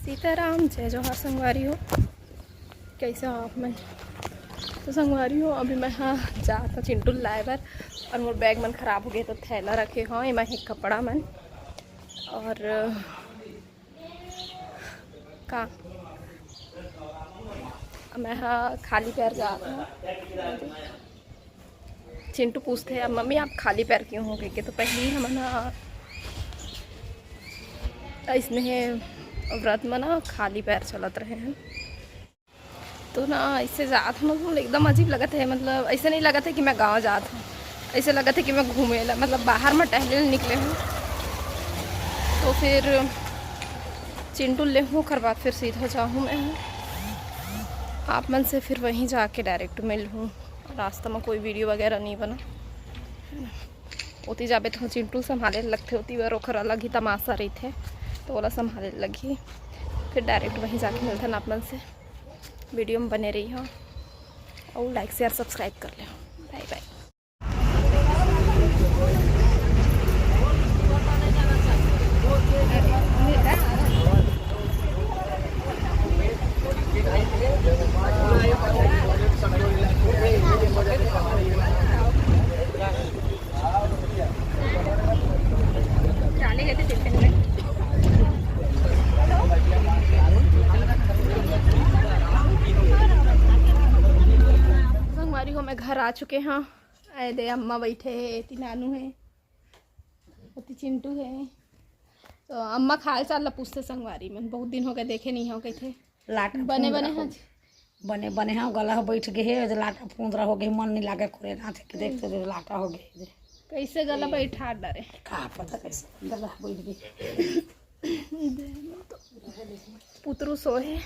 सीताराम जय जोहार संगवारी हो। कैसे हो आप मन? तो संगवारी हो अभी मैं हाँ जाता चिंटू लाए बर और मोर बैग मन खराब हो गए तो थैला रखे हो एमा ही कपड़ा मन और का मैं हाँ खाली पैर जाता हूँ। चिंटू पूछते हैं मम्मी आप खाली पैर क्यों हो गए? तो पहले ही हम ना इसमें व्रत में ना खाली पैर चलत रहे हैं तो ना इससे जात हूँ एकदम अजीब लगत है। मतलब ऐसे नहीं लगता है कि मैं गांव जात हूँ, ऐसे लगता है कि मैं घूमे मतलब बाहर में टहले निकले हूँ। तो फिर चिंटू ले हूँ खर बाद फिर सीधा जाऊँ मैं हूँ आप मन से, फिर वहीं जाके डायरेक्ट मिल हूँ। रास्ता में कोई वीडियो वगैरह नहीं बना होती जाबे तो चिंटू संभाले लगते होती वर ओखर अलग ही तमाशा रही थे तो वाला संभाले लगी। फिर डायरेक्ट वहीं जाके मिलते हैं आप मन से। वीडियो में बने रही हो और लाइक शेयर सब्सक्राइब कर ले। Bye bye. संगवारी हो मैं घर आ चुके हैं। आए दे अम्मा बैठे है, ती नानू है, ती चिंटू है। तो अम्मा खाल चाल ला पूछते संगवारी में बहुत दिन हो गए देखे नहीं हो गए थे। लाटा बने बने हैं बने बने हाँ गला बैठ गए है लाटा फूंदरा हो गए मन नहीं लागे करे ना थे देखते तो लाटा हो गए। कैसे गला बैठा डरे का पता कैसे गला बैठ गए। पुतरू सोए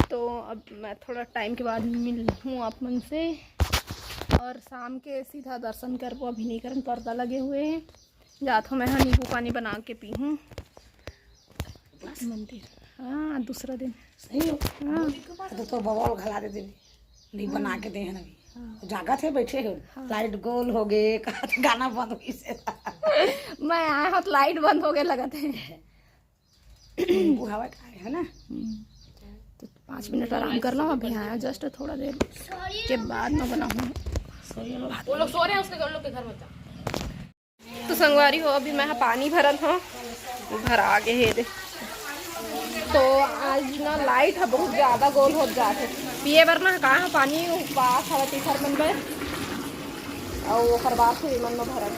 तो अब मैं थोड़ा टाइम के बाद मिल हूँ आप मन से और शाम के सीधा दर्शन कर वो अभी नहीं करन पर्दा लगे हुए हैं। जात हूँ मैं हाँ नींबू पानी बना के पी हूँ मंदिर। हाँ दूसरा दिन सही हो हाँ तो बवाल घला दे दिन नहीं बना के दे हैं अभी जागा थे बैठे हो। लाइट गोल हो गए गाना बंद हो गई मैं आया हूँ तो लाइट बंद हो गए लगा थे हवा खाए है ना। तो 5 मिनट आराम कर लो अभी आया जस्ट थोड़ा देर के बाद मैं बनाऊँ। वो लोग सो रहे हैं उसके घर में। तो संगवारी हो अभी मैं पानी भरत हूँ घर आगे है दे। तो आज ना लाइट है बहुत ज़्यादा गोल हो जाते पिए बर ना कहाँ पानी पास हवा तीसर मन में और वो बाद फिर मन में भरत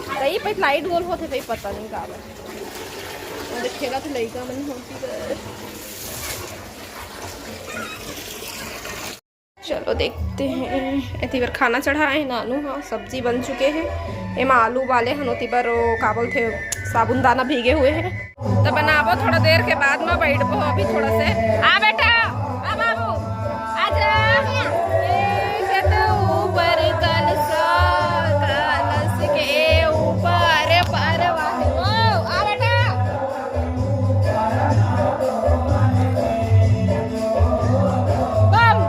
कहीं पे लाइट गोल होते कहीं पता नहीं का देखेगा तो लड़का मन होती। चलो देखते हैं। एती बार खाना चढ़ाए नानू हाँ सब्जी बन चुके हैं एमा आलू वाले हनोती बार का बोलते साबुन दाना भीगे हुए हैं तो बनाबो थोड़ा देर के बाद में बैठबो। अभी थोड़ा से आ बेटा आ बाबू आजा ऊपर कलश के ऊपर परवा आ बेटा बम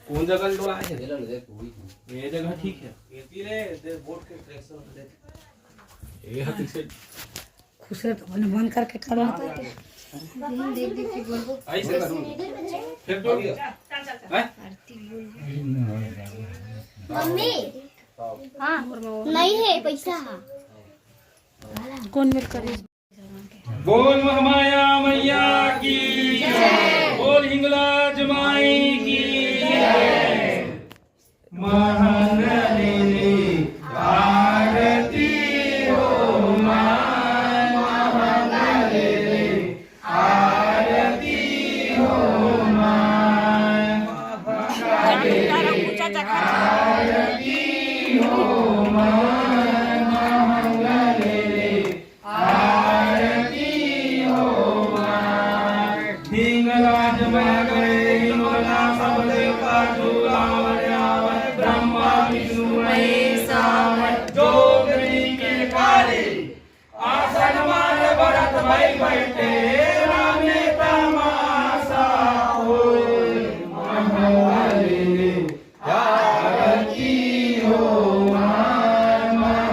कौन जगह डोला है ये जगह ठीक है ये बोर्ड के ट्रैक्शन ये हाथ से खुश है तो बंद करके करो देख के बोल ऐसे करूं फिर तो है मम्मी हाँ नहीं है पैसा कौन मेरे करे बोल महामाया मैया की जय, बोल हिंगलाज माई की जय। महानलिनी आरती हो मां महानलिनी आरती हो मां आरती हो मां हिंगलाज में गए हिंगला सब देवता ब्रह्मा विष्णु महेशा जोगनी के काले आसन मारे भरत भाई बैठे रामे तमाशा हो महानलिनी आरती हो मां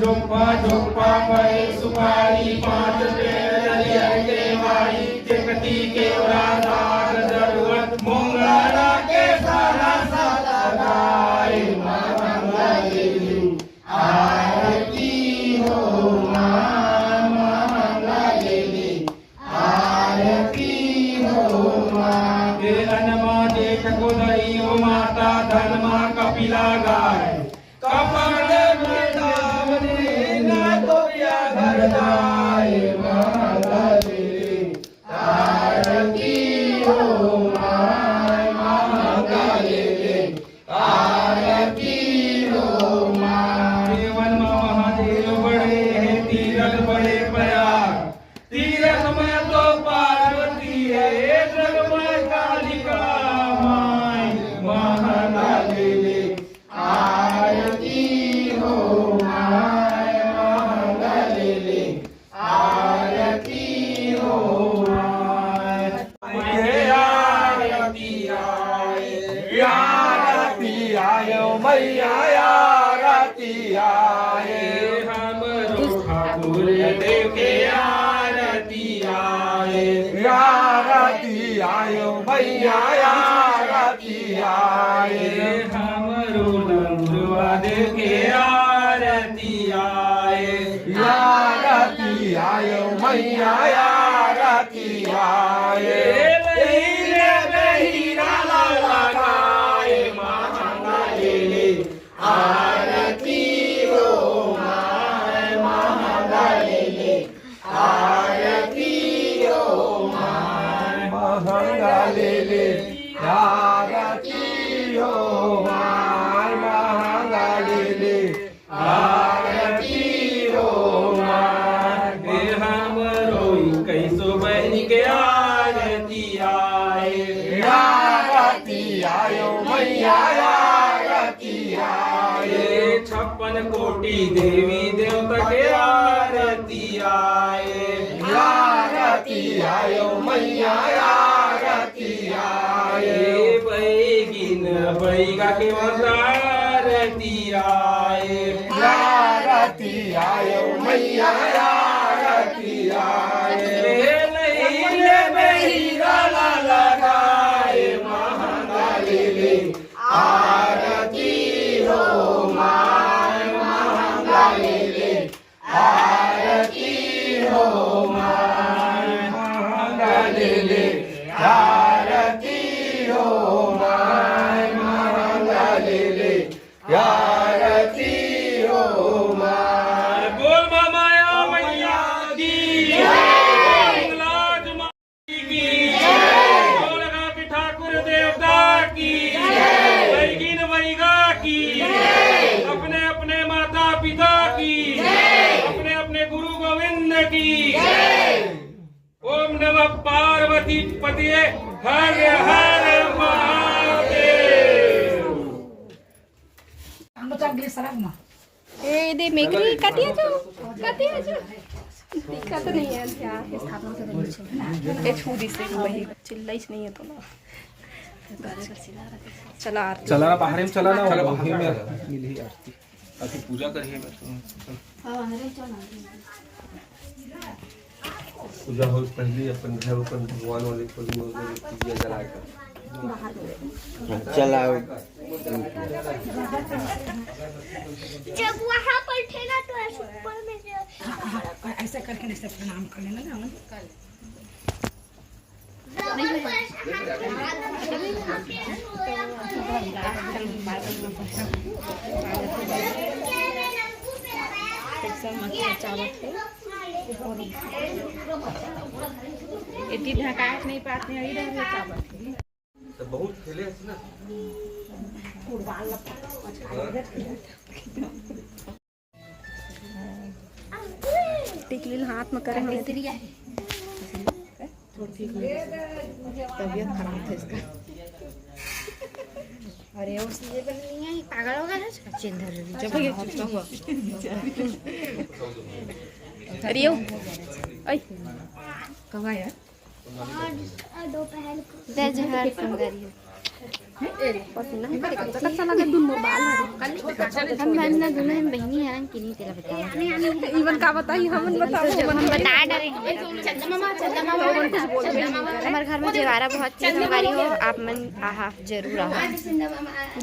झोपा झोपा पे सुपारी 5 पेड़ हरियर के वाई जगती के राधार जरूरत मंगला के सारा सारा गाय मंगली आरती हो मां मंगली आरती हो मां के अनमा देख गोदई हो माता धनमा कपिला गाय कपड़ में दामने ना तो या घर जाए मंगली आरती हो मां मंगली आरती हो मां देवन महादेव बड़े हैं तीरथ बड़े प्रयाग तीरथ में तो पार्वती है जग में कालिका माई महाकाली आरती हो माई महाकाली आरती हो माई आरती आए आरती आयो मैया आरती आए हम ठाकुर देव के आरती आए आरती आयो मैया आरती आए हमरो नंदुआ देव के आरती आए आरती आयो मैया आरती आए हीरा लगाए महाकाली आरती हो माय महाकाली आरती हो माय महाकाली आरती हो माय महाकाली आरती हो माय हमरो कैसो बहन के आरती आए आरती आयो मैया आरती आए 56 कोटि देवी देवता के आरती आए आरती आयो मैया आरती आए बैगिन बैगा के आरती आए आरती आयो मैया आरती आए हीरा लगाए महाकाली आरती हो माय महाकाली आरती हो माय महाकाली आरती हो माय महाकाली आरती हो माय बोल माया मैया की ठाकुर देवता की बैगिन बैगा की अपने अपने माता पिता की अपने अपने गुरु गोविंद की ओम नमः पार्वती पतिये हर हर महादेव ए दे मेकरी काटिया जो दिक्कत नहीं है क्या स्थापना से बनी ए छू दी से वही चिल्लाइस नहीं है तो ना चला आरती चला बाहर में चला ना चला बाहर में मिली आरती आरती पूजा करिए पूजा हो पहले अपन घर अपन भगवान वाले को दिया जलाकर चलाओ जब वहाँ पर थे ना तो ऐसे ऊपर में ऐसे करके ऐसे प्रणाम कर लेना ना इतनी ढकाट नहीं पाते हैं इधर में चावल तो बहुत खेले ना टिकली हाथ में करें तबीयत खराब था इसका अरे उसने नहीं है पागल हो गया है चिंधर जब अरे यो आई कब आया दोपहर को पसीना कच्चा लगे दुनो बाल हम ना दुल्हन बहनी हरन की नहीं तेरा बताओ इवन का बताई हमन बताओ हम बता डरे हमारे घर में जवारा बहुत चीज हमारी हो आप मन आहा जरूर आहा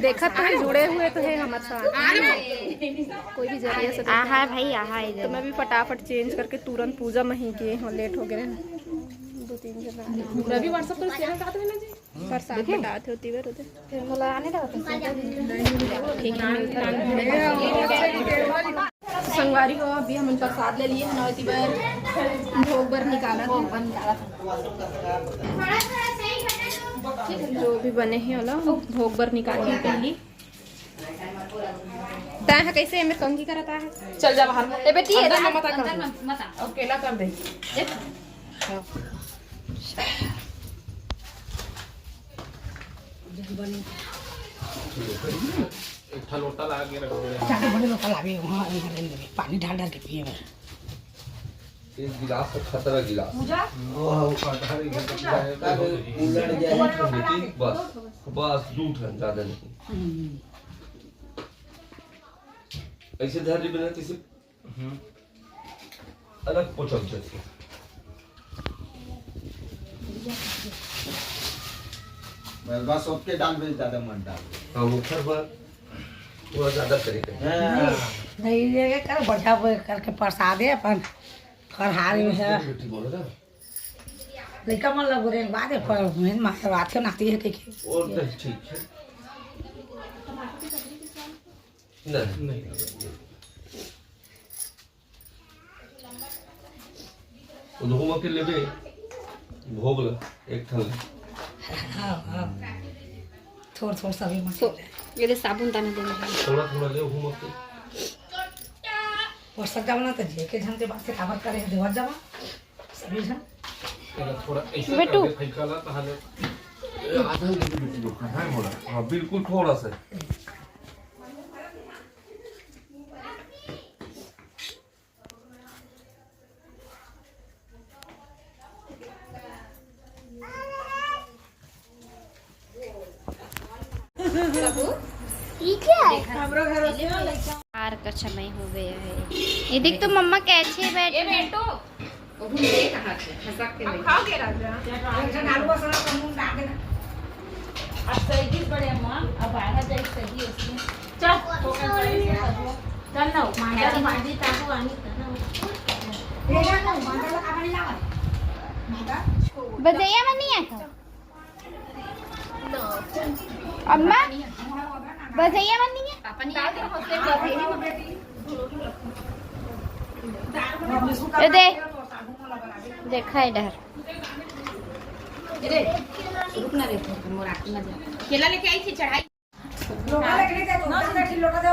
देखा तो है जुड़े हुए तो है हमारे साथ कोई भी जरिए से आहा भाई आहा तो इधर मैं भी फटाफट चेंज करके तुरंत पूजा में ही किए हो लेट हो गए 2-3 जन रवि व्हाट्सएप पर शेयर कर देना जी प्रसाद बताते होती वे होते फिर मला आने लगा संगवारी हो अभी हम प्रसाद ले लिए नौती बार भोग बर निकाला जो भी बने हैं वाला भोग बर निकाली पहली तय है कैसे में कंगी करता है चल जा बाहर ए बेटी ये मत कर अकेला कर दे एक लोटा ला के रख दे जाके बड़े लोग लागे वहाँ पानी डाल डाल के पिए एक गिलास का खतरा गिलास बस बस 2 ठन ज्यादा नहीं ऐसे धर ली बना किसी अलग पोचक जैसे बस सबके डाल में ज्यादा मत डाल हम उखर पर पूरा ज्यादा तरीके नहीं ये कर बढ़िया करके प्रसादे अपन फरहारी में है बेटी बोल रहा लड़का मन लगो रे बाद पर मेन माता बात है नाती है के और तो ठीक है नहीं उधोमा के लेबे भोग ला एक थल हां हां थोड़ा थोड़ा सा भी मत ये दे साबुन ताने दे थोड़ा थोड़ा ले घूम के और सब जाना तो जे के जन के बात से खबर करे देवर जावा सभी जन थोड़ा ऐसे बेटू फेंकाला ताले आधा बेटी लोग है मोड़ा हां बिल्कुल थोड़ा सा ठीक है आर का समय हो गया है ये देख तो मम्मा कैसे बैठे बेटो वो घूमने कहां से खसक के नहीं खाओगे राजा एक जन आलू बसरा कमून डाल देना अब सही बड़े अम्मा अब आधा जाए सही उसमें चल चल ना मांडा भाजी ताको आनी ये ना मांडा का पानी लावा मांडा बजैया में नहीं है अम्मा बजैया में नहीं है अपन डाल के हौसले ये दे देखा इधर रुक ना रे मोरा ना केला लेके आई थी चढ़ाई लोटा लेके दे लोटा दे